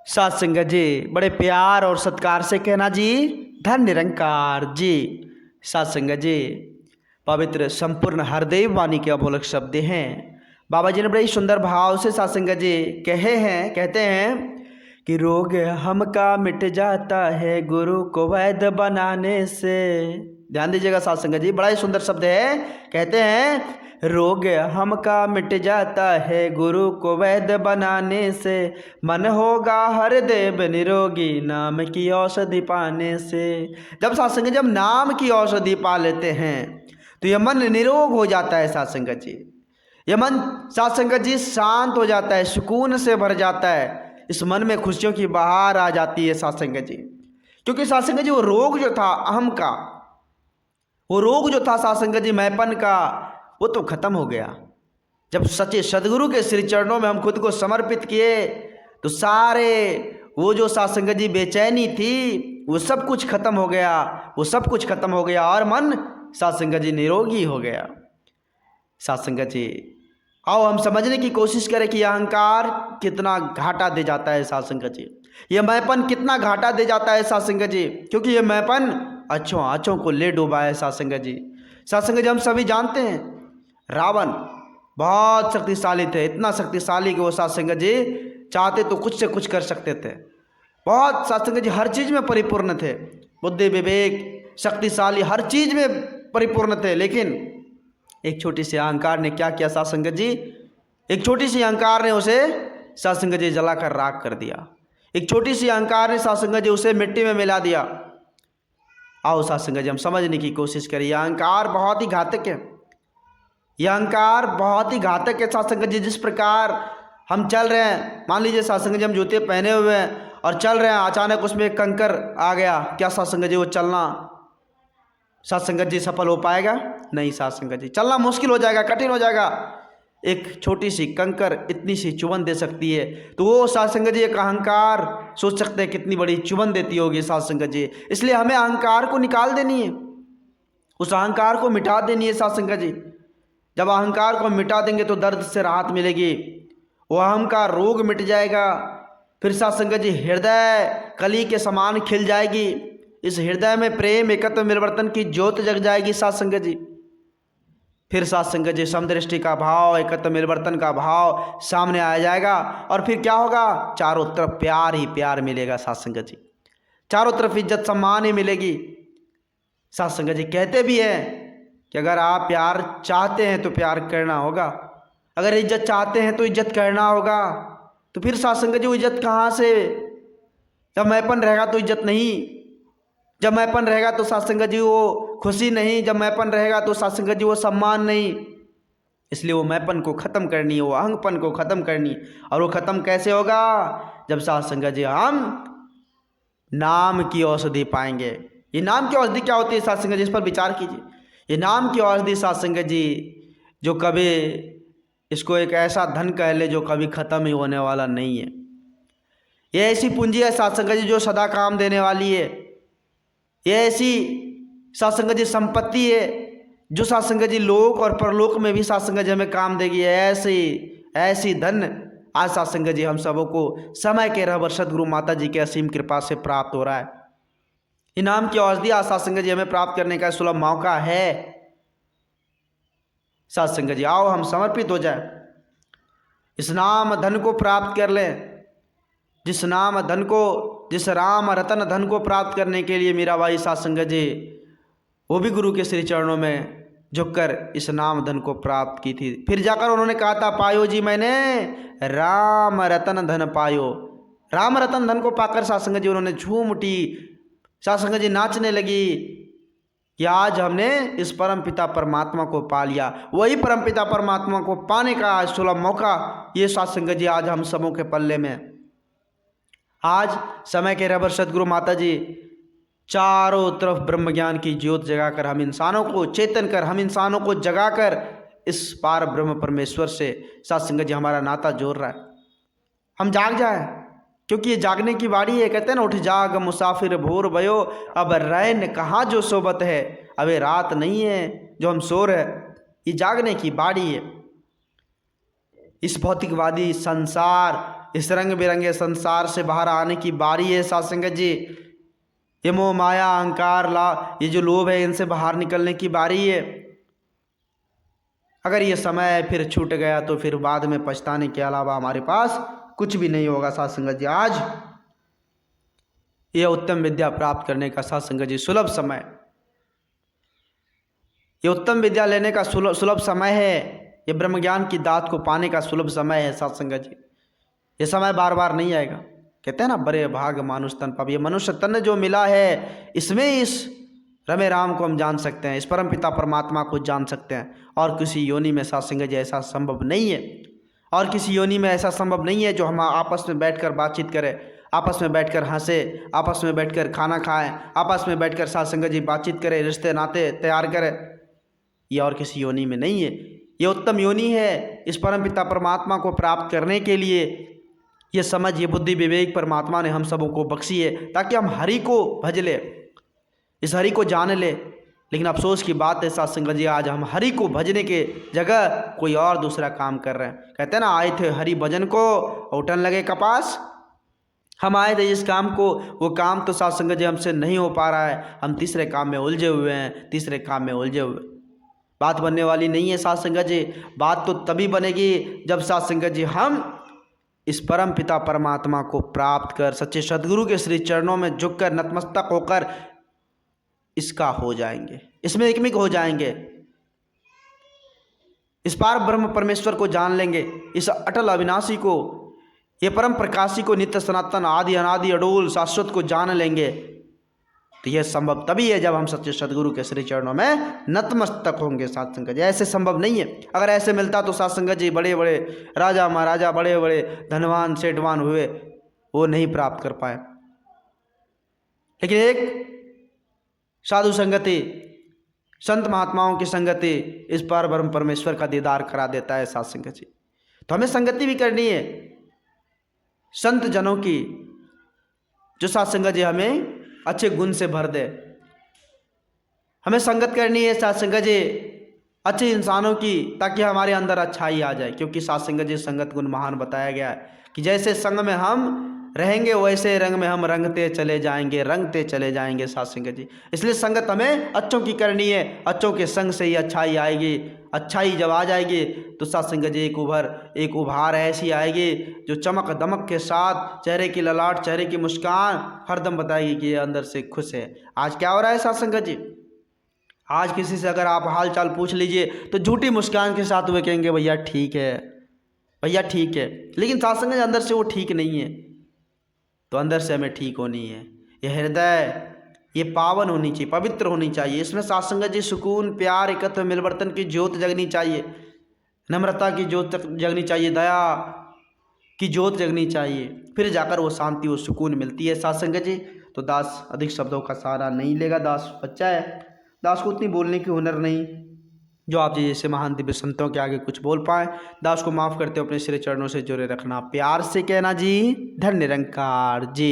सात संगत जी बड़े प्यार और सत्कार से कहना जी धन निरंकार जी। सात संगत जी पवित्र संपूर्ण हरदेव वाणी के अमोलक शब्द हैं। बाबा जी ने बड़े ही सुंदर भाव से सात संगत जी कहते हैं कि रोग हमका मिट जाता है गुरु को वैद्य बनाने से। ध्यान दीजिएगा सात संगत जी, बड़ा ही सुंदर शब्द है। कहते हैं रोग हमका मिट जाता है गुरु को वैद्य बनाने से, मन होगा हर देव निरोगी नाम की औषधि पाने से। जब सात्संग जब नाम की औषधि पा लेते हैं तो यह मन निरोग हो जाता है सात्संग जी। यह मन सात्संग जी शांत हो जाता है, सुकून से भर जाता है। इस मन में खुशियों की बहार आ जाती है सात्संग जी। क्योंकि सात्संग जी वो रोग जो था अहम का, वो रोग जो था सात्संग जी मैपन का, वो तो खत्म हो गया। जब सच्चे सदगुरु के श्री चरणों में हम खुद को समर्पित किए तो सारे वो जो सात्संग जी बेचैनी थी वो सब कुछ खत्म हो गया, वो सब कुछ खत्म हो गया और मन सात्संग जी निरोगी हो गया। सात्संग जी आओ हम समझने की कोशिश करें कि यह अहंकार कितना घाटा दे जाता है सात्संग जी, यह मैपन कितना घाटा दे जाता है सात्संग जी। क्योंकि यह मैपन अच्छों को ले डूबा है सात्संग जी। सात्संग जी हम सभी जानते हैं रावण बहुत शक्तिशाली थे, इतना शक्तिशाली कि वो सात्संग जी चाहते तो कुछ से कुछ कर सकते थे। बहुत सात्संग जी हर चीज़ में परिपूर्ण थे, बुद्धि विवेक शक्तिशाली हर चीज़ में परिपूर्ण थे। लेकिन एक छोटी सी अहंकार ने क्या किया सात्संग जी, एक छोटी सी अहंकार ने उसे सात्संग जी जलाकर राख कर दिया। एक छोटी सी अहंकार ने सात्संग जी उसे मिट्टी में मिला दिया। आओ सात्संग जी हम समझने की कोशिश करें, यह अहंकार बहुत ही घातक है। यह अहंकार बहुत ही घातक है सात्संग जी। जिस प्रकार हम चल रहे हैं, मान लीजिए सात्संग जी हम जूते पहने हुए हैं और चल रहे हैं, अचानक उसमें एक कंकर आ गया, क्या सात्संग जी वो चलना सात्संग जी सफल हो पाएगा? नहीं सात्संग जी, चलना मुश्किल हो जाएगा, कठिन हो जाएगा। एक छोटी सी कंकर इतनी सी चुभन दे सकती है, तो वो सात्संग जी एक अहंकार सोच सकते हैं कितनी बड़ी चुभन देती होगी सात्संग जी। इसलिए हमें अहंकार को निकाल देनी है, उस अहंकार को मिटा देनी है सात्संग जी। जब अहंकार को मिटा देंगे तो दर्द से राहत मिलेगी, वो अहम का रोग मिट जाएगा। फिर सात्संग जी हृदय कली के समान खिल जाएगी, इस हृदय में प्रेम एकत्व मिलवर्तन की ज्योत जग जाएगी सात्संग जी। फिर सात्संग जी समदृष्टि का भाव, एकत्व मिलवर्तन का भाव सामने आ जाएगा और फिर क्या होगा, चारों तरफ प्यार ही प्यार मिलेगा सात्संग जी, चारों तरफ इज्जत सम्मान ही मिलेगी। सात्संग जी कहते भी हैं कि अगर आप प्यार चाहते हैं तो प्यार करना होगा, अगर इज्जत चाहते हैं तो इज्जत करना होगा। तो फिर सात्संग जी वो इज्जत कहाँ से? जब मैपन रहेगा तो इज्जत नहीं, जब मैपन रहेगा तो सात्संग जी वो खुशी नहीं, जब मैपन रहेगा तो सात्संग जी वो सम्मान नहीं। इसलिए वो मैपन को ख़त्म करनी है, वो अहंगपन को ख़त्म करनी। और वो ख़त्म कैसे होगा? जब सात्संग जी हम नाम की औषधि पाएंगे। ये नाम की औषधि क्या होती है सात्संग जी, इस पर विचार कीजिए। ये नाम की औषधि सात्संग जी जो कभी, इसको एक ऐसा धन कह ले जो कभी ख़त्म ही होने वाला नहीं है। ये ऐसी पूंजी है सात्संग जी जो सदा काम देने वाली है। ये ऐसी सात्संग जी संपत्ति है जो सात्संग जी लोक और परलोक में भी सात्संग जी हमें काम देगी। ऐसी धन आज सात्संग जी हम सबों को समय के रहबर सदगुरु माता जी के असीम कृपा से प्राप्त हो रहा है। इनाम की औषधि आज सात्संग जी हमें प्राप्त करने का सुलभ मौका है। सात्संग जी आओ हम समर्पित हो जाए, इस नाम धन को प्राप्त कर लें। जिस नाम धन को, जिस राम रतन धन को प्राप्त करने के लिए मीरा बाई सात्संग जी वो भी गुरु के श्री चरणों में झुककर इस नाम धन को प्राप्त की थी। फिर जाकर उन्होंने कहा था, पायो जी मैंने राम रतन धन पायो। राम रतन धन को पाकर सात्संग जी उन्होंने झूम उठी, सात्संग जी नाचने लगी कि आज हमने इस परमपिता परमात्मा को पा लिया। वही परमपिता परमात्मा को पाने का आज सुलभ मौका ये सात्संग जी आज हम सबों के पल्ले में। आज समय के रहबर सदगुरु माता जी चारों तरफ ब्रह्म ज्ञान की ज्योत जगाकर हम इंसानों को चेतन कर, हम इंसानों को जगाकर इस पार ब्रह्म परमेश्वर से सात्संग जी हमारा नाता जोड़ रहा है। हम जाग जाए, क्योंकि ये जागने की बाड़ी है। कहते हैं ना, उठ जाग मुसाफिर भोर भयो, अब रैन कहाँ जो सोबत है, अब ये रात नहीं है जो हम सो रहे, ये जागने की बाड़ी है। इस भौतिकवादी संसार इस रंग बिरंगे संसार से बाहर आने की बारी है साध संगत जी। ये मोह माया अहंकार ये जो लोभ है, इनसे बाहर निकलने की बारी है। अगर ये समय फिर छूट गया तो फिर बाद में पछताने के अलावा हमारे पास कुछ भी नहीं होगा साध संगत जी। आज ये उत्तम विद्या प्राप्त करने का साध संगत जी सुलभ समय, ये उत्तम विद्या लेने का सुलभ समय है। ये ब्रह्म ज्ञान की दात को पाने का सुलभ समय है साध संगत जी। ये समय बार बार नहीं आएगा। कहते हैं ना, बड़े भाग मानुष तन पाप। ये मनुष्य तन जो मिला है, इसमें इस रमे राम को हम जान सकते हैं, इस परम पिता परमात्मा को जान सकते हैं। और किसी योनि में साध संगत जी ऐसा संभव नहीं है। और किसी योनि में ऐसा संभव नहीं है जो हम आपस में बैठकर बातचीत करें, आपस में बैठकर हंसे, आपस में बैठकर खाना खाएं, आपस में बैठकर साध संगत जी बातचीत करें, रिश्ते नाते तैयार करें। ये और किसी योनि में नहीं है। ये उत्तम योनि है इस परम पिता परमात्मा को प्राप्त करने के लिए। ये समझ, ये बुद्धि विवेक परमात्मा ने हम सबों को बख्शी है, ताकि हम हरि को भज ले, इस हरि को जान ले। लेकिन अफसोस की बात है साध संगत जी, आज हम हरि को भजने के जगह कोई और दूसरा काम कर रहे हैं। कहते हैं ना, आए थे हरि भजन को, उठन लगे कपास। हम आए थे इस काम को, वो काम तो साध संगत जी हमसे नहीं हो पा रहा है। हम तीसरे काम में उलझे हुए हैं, तीसरे काम में उलझे हुए। बात बनने वाली नहीं है साध संगत जी। बात तो तभी बनेगी जब साध संगत जी हम इस परम पिता परमात्मा को प्राप्त कर सच्चे सदगुरु के श्री चरणों में झुककर नतमस्तक होकर इसका हो जाएंगे, इसमें एकमिक हो जाएंगे, इस पार ब्रह्म परमेश्वर को जान लेंगे, इस अटल अविनाशी को, ये परम प्रकाशी को, नित्य सनातन आदि अनादि अडोल शाश्वत को जान लेंगे। तो यह संभव तभी है जब हम सच्चे सदगुरु के श्री चरणों में नतमस्तक होंगे साध संगत जी। ऐसे संभव नहीं है। अगर ऐसे मिलता तो साध संगत जी बड़े बड़े राजा महाराजा, बड़े बड़े धनवान सेठवान हुए, वो नहीं प्राप्त कर पाए। लेकिन एक साधु संगति, संत महात्माओं की संगति इस पार ब्रह्म परमेश्वर का दीदार करा देता है साध संगत जी। तो हमें संगति भी करनी है संत जनों की, जो साध संगत जी हमें अच्छे गुण से भर दे। हमें संगत करनी है साध संगत जी अच्छे इंसानों की, ताकि हमारे अंदर अच्छाई आ जाए। क्योंकि साध संगत जी संगत गुण महान बताया गया है कि जैसे संग में हम रहेंगे वैसे रंग में हम रंगते चले जाएंगे, रंगते चले जाएंगे साध संगत जी। इसलिए संगत हमें अच्छों की करनी है। अच्छों के संग से ही अच्छाई आएगी। अच्छाई जब आ जाएगी तो साध संगत जी एक उभार ऐसी आएगी जो चमक दमक के साथ चेहरे की ललाट, चेहरे की मुस्कान हरदम बताएगी कि ये अंदर से खुश है। आज क्या हो रहा है साध संगत जी? आज किसी से अगर आप हाल चाल पूछ लीजिए तो झूठी मुस्कान के साथ वे कहेंगे भैया ठीक है, भैया ठीक है। लेकिन साध संगत अंदर से वो ठीक नहीं है। तो अंदर से हमें ठीक होनी है। ये हृदय ये पावन होनी चाहिए, पवित्र होनी चाहिए। इसमें साध संगत जी सुकून, प्यार, एकत्व, मिलवर्तन की ज्योत जगनी चाहिए, नम्रता की ज्योत जगनी चाहिए, दया की ज्योत जगनी चाहिए। फिर जाकर वो शांति, वो सुकून मिलती है साध संगत जी। तो दास अधिक शब्दों का सहारा नहीं लेगा। दास बच्चा है, दास को उतनी बोलने की हुनर नहीं जो आप जी जैसे महान दिव्य संतों के आगे कुछ बोल पाए। दास को माफ़ करते हो, अपने श्री चरणों से जुड़े रखना। प्यार से कहना जी, धन्य निरंकार जी।